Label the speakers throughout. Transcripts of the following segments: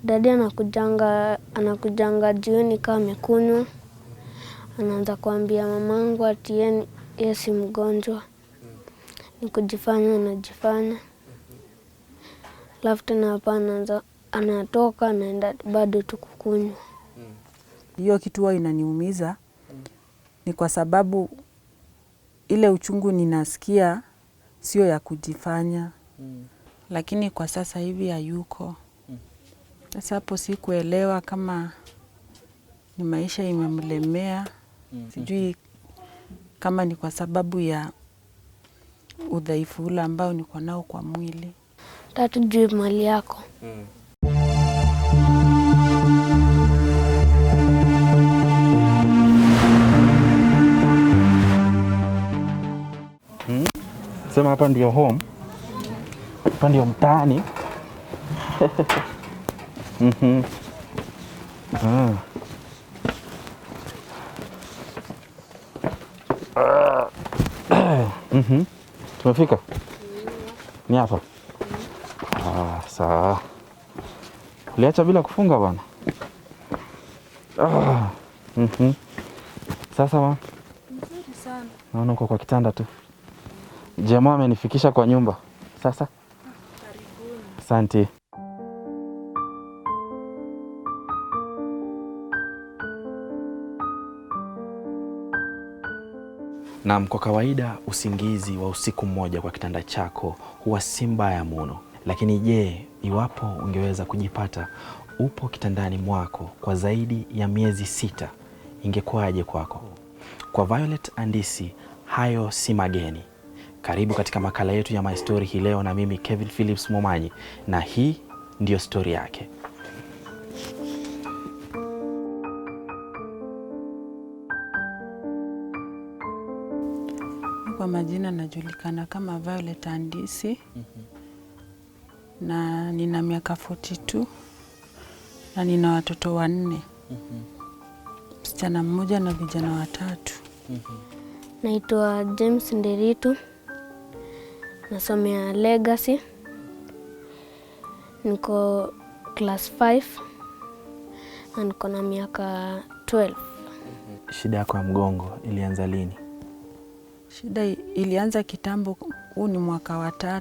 Speaker 1: Dadi anakujanga jioni kama amekunywa. Anaanza kuambia mamangu ati yeye si mgonjwa. Ni kujifanya anajifanya. Alafu tena hapa anatoka anaenda bado tu kukunywa.
Speaker 2: Hiyo kitu huwa inaniumiza ni kwa sababu ile uchungu ninasikia sio ya kujifanya. Lakini kwa sasa hivi hayuko. Sasa hapo sikuelewa kama ni maisha imemlemea. Sijui kama ni kwa sababu ya udhaifu ule ambao niko nao kwa mwili.
Speaker 1: Hatujui mali yako.
Speaker 3: Sema hapa ndio home. Hapa ndio mtaani. Tumefika? Ni hapa? Sawa. Uliacha bila kufunga bwana? Sasa mama?
Speaker 1: Nzuri sana.
Speaker 3: Naona uko kwa kitanda tu. Jamaa amenifikisha kwa nyumba. Sasa?
Speaker 1: Karibuni.
Speaker 3: Asante. Naam, kwa kawaida usingizi wa usiku mmoja kwa kitanda chako huwa si mbaya mno. Lakini je, iwapo ungeweza kujipata upo kitandani mwako kwa zaidi ya miezi 6, ingekuwaje kwako? Kwa Violet Andisi, hayo si mageni. Karibu katika makala yetu ya My Story hii leo na mimi Kevin Phillips Momanyi, na hii ndiyo story yake.
Speaker 2: Kwa majina najulikana kama Violet Andisi. Na nina miaka 42 na nina watoto 4. Msichana mmoja na vijana 3.
Speaker 1: Naitwa James Nderitu. Nasomea Legacy. Niko class 5 na niko na miaka 12.
Speaker 3: Shida yako ya mgongo ilianza lini?
Speaker 2: Shida ilianza kitambo, huu ni mwaka wa 3.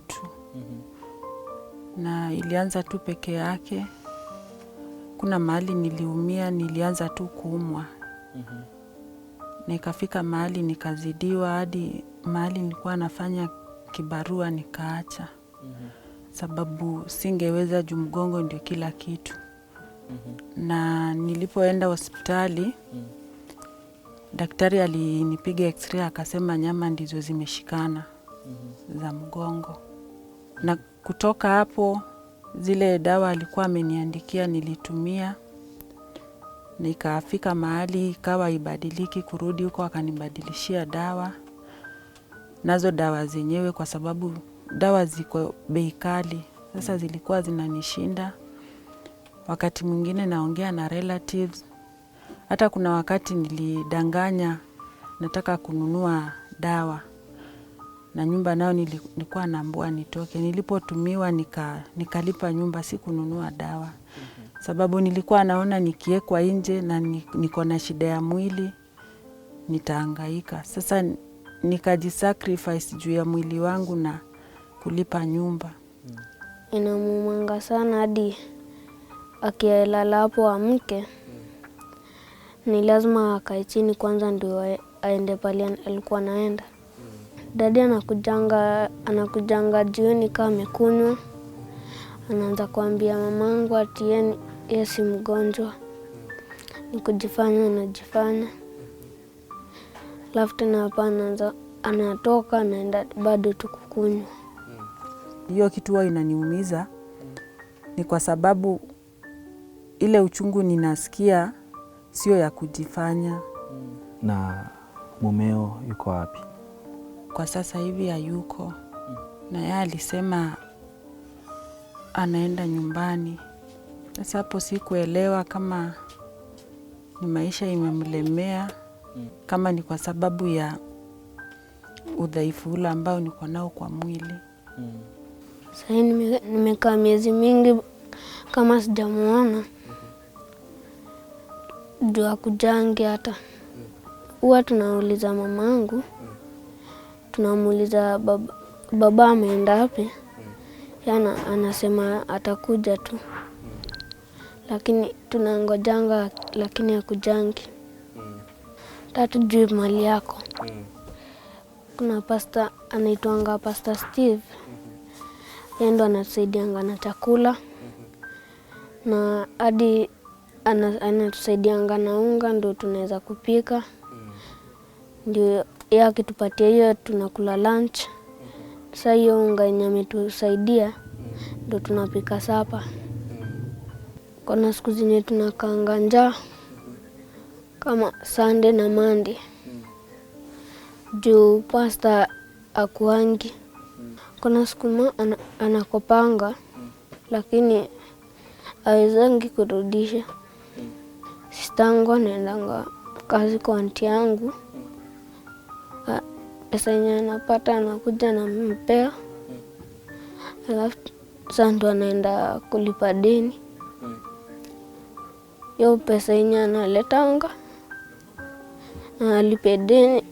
Speaker 2: Na ilianza tu peke yake. Kuna mahali niliumia, nilianza tu kuumwa. Na ikafika mahali nikazidiwa hadi mahali nilikuwa nafanya kibarua nikaacha. Sababu singeweza juu mgongo ndio kila kitu. Na nilipoenda hospitali, daktari alinipiga x-ray akasema nyama ndizo zimeshikana za mgongo. Na kutoka hapo zile dawa alikuwa ameniandikia nilitumia. Nikafika mahali ikawa ibadiliki, kurudi huko akanibadilishia dawa. Nazo dawa zenyewe kwa sababu dawa ziko bei kali. Sasa zilikuwa zinanishinda. Wakati mwingine naongea na relatives. Hata kuna wakati nilidanganya nataka kununua dawa. Na nyumba nao nilikuwa naambiwa nitoke. Nilipotumiwa nikalipa nyumba, si kununua dawa. Sababu nilikuwa naona nikiekwa nje na niko na shida ya mwili nitahangaika. Sasa nikajisacrifice juu ya mwili wangu na kulipa nyumba.
Speaker 1: Inamuumanga sana hadi akilala hapo amke. Ni lazima akae chini kwanza ndio aende pale alikuwa anaenda. Dadi anakujanga jioni kama amekunywa. Anaanza kuambia mamangu ati yeye si mgonjwa. Ni kujifanya anajifanya. Alafu tena hapa anatoka anaenda bado tu kukunywa.
Speaker 2: Hiyo kitu huwa inaniumiza ni kwa sababu ile uchungu ninasikia sio ya kujifanya.
Speaker 3: Na mumeo yuko wapi?
Speaker 2: Kwa sasa hivi hayuko. Na yeye alisema anaenda nyumbani. Sasa hapo sikuelewa kama ni maisha imemlemea, kama ni kwa sababu ya udhaifu ule ambao niko nao kwa mwili.
Speaker 1: Sasa nimekaa miezi mingi kama sijamuona juu akujangi hata. Huwa tunauliza mamangu, tunamuuliza baba ameenda wapi, yana anasema atakuja tu, lakini tunangojanga lakini hakujangi. Hatujui mali yako. Kuna pasta anaitwanga Pastor Steve, yeye ndo anatusaidianga na chakula na hadi anatusaidianga na unga ndo tunaweza kupika. Ndio yeye akitupatia hiyo tunakula lunch. Sasa hiyo unga yenye ametusaidia ndo tunapika sapa. Kuna siku zenye tunakaanga njaa kama Sunday na Monday. Juu pasta akuangi. Kuna siku anakopanga lakini hawezangi kurudisha. Sistangu anaendanga kazi kwa aunti yangu. Pesa yenye anapata anakuja anampea. Alafu sasa ndo anaenda kulipa deni. Hiyo pesa yenye analetanga alipe deni.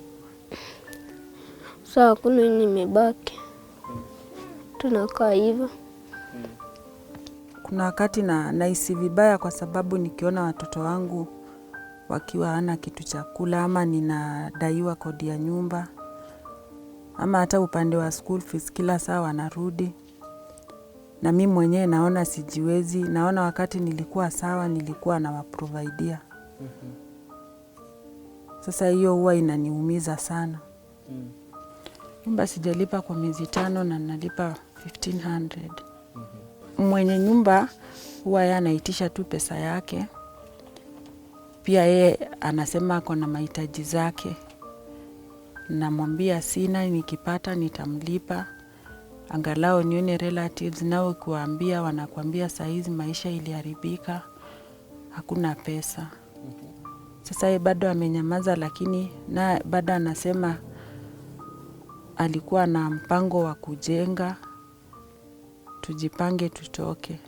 Speaker 1: Sasa kuna yenye imebaki. Tunakaa hivyo.
Speaker 2: Kuna wakati nahisi vibaya kwa sababu nikiona watoto wangu wakiwa hana kitu cha kula, ama ninadaiwa kodi ya nyumba, ama hata upande wa school fees kila saa wanarudi. Na mimi mwenyewe naona sijiwezi. Naona wakati nilikuwa sawa nilikuwa nawaprovidea. Sasa hiyo huwa inaniumiza sana. Nyumba sijalipa kwa miezi 5 na nalipa 1500. Mwenye nyumba huwa yeye anaitisha tu pesa yake. Pia yeye anasema ako na mahitaji zake. Namwambia sina, nikipata nitamlipa. Angalau nione relatives, nao kuambia wanakuambia saa hizi maisha iliharibika, hakuna pesa. Sasa yeye bado amenyamaza, lakini na bado anasema alikuwa na mpango wa kujenga, tujipange tutoke.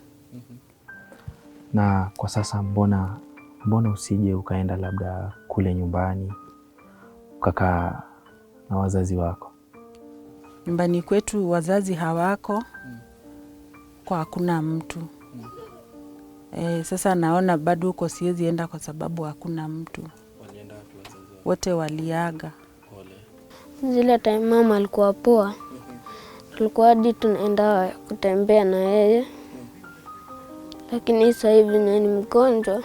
Speaker 3: Na kwa sasa mbona usije ukaenda labda kule nyumbani ukakaa na wazazi wako?
Speaker 2: Nyumbani kwetu wazazi hawako, kwa hakuna mtu. Sasa naona bado huko siwezi enda kwa sababu hakuna mtu.
Speaker 3: Walienda wapi wazazi wako?
Speaker 2: Wote waliaga.
Speaker 1: Zile time mama alikuwa poa. Tulikuwa hadi tunaenda kutembea na yeye. Lakini sasa hivi ni mgonjwa.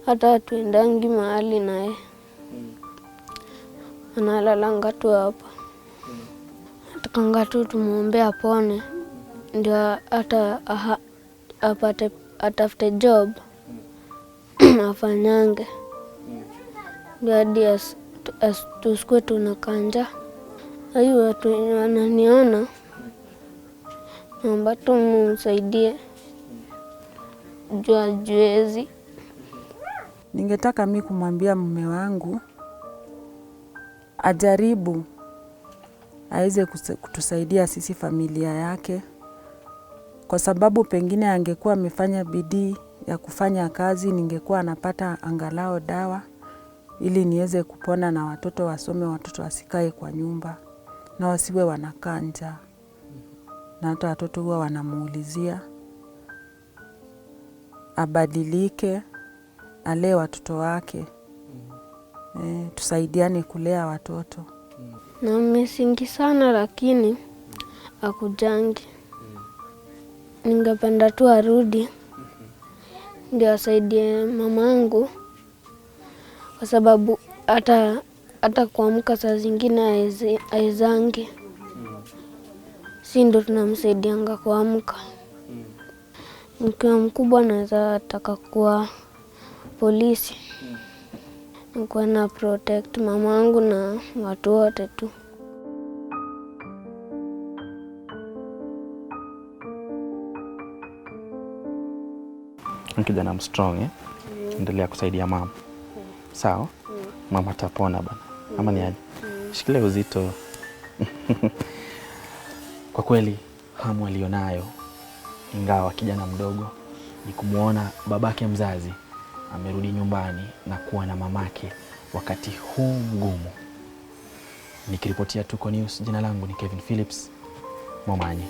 Speaker 1: Hata hatuendangi mahali na yeye. Analalanga tu hapa. Tukanga tu tumuombe apone. Ndio hata atafute job. Afanyange. Ndio hadi tusikue tunakanja. Hayo watu wananiona. Naomba tu msaidie. Jua juezi.
Speaker 2: Ningetaka mimi kumwambia mume wangu ajaribu aweze kutusaidia sisi familia yake, kwa sababu pengine angekuwa amefanya bidii ya kufanya kazi, ningekuwa napata angalau dawa ili niweze kupona na watoto wasome, watoto wasikae kwa nyumba na wasiwe wanakaa njaa. Na hata watoto huwa wanamuulizia abadilike, alee watoto wake. Tusaidiane kulea watoto.
Speaker 1: Na mmesingi sana lakini hakujangi. Ningependa tu arudi ndio asaidie mamangu, kwa sababu hata kuamka saa zingine haezangi. Si ndo tunamsaidianga kuamka. Nikiwa mkubwa naweza taka kuwa polisi. Nikuwa na protect mamangu na watu wote tu.
Speaker 3: Kijana mstrong, endelea kusaidia mama. Sawa? Mama tapona bana. Ama ni aje? Shikilia uzito. Kwa kweli hamu alionayo, ingawa kijana mdogo, ni kumwona babake mzazi amerudi nyumbani na kuwa na mamake wakati huu mgumu. Nikiripotia Tuko News, jina langu ni Kevin Phillips Momanyi.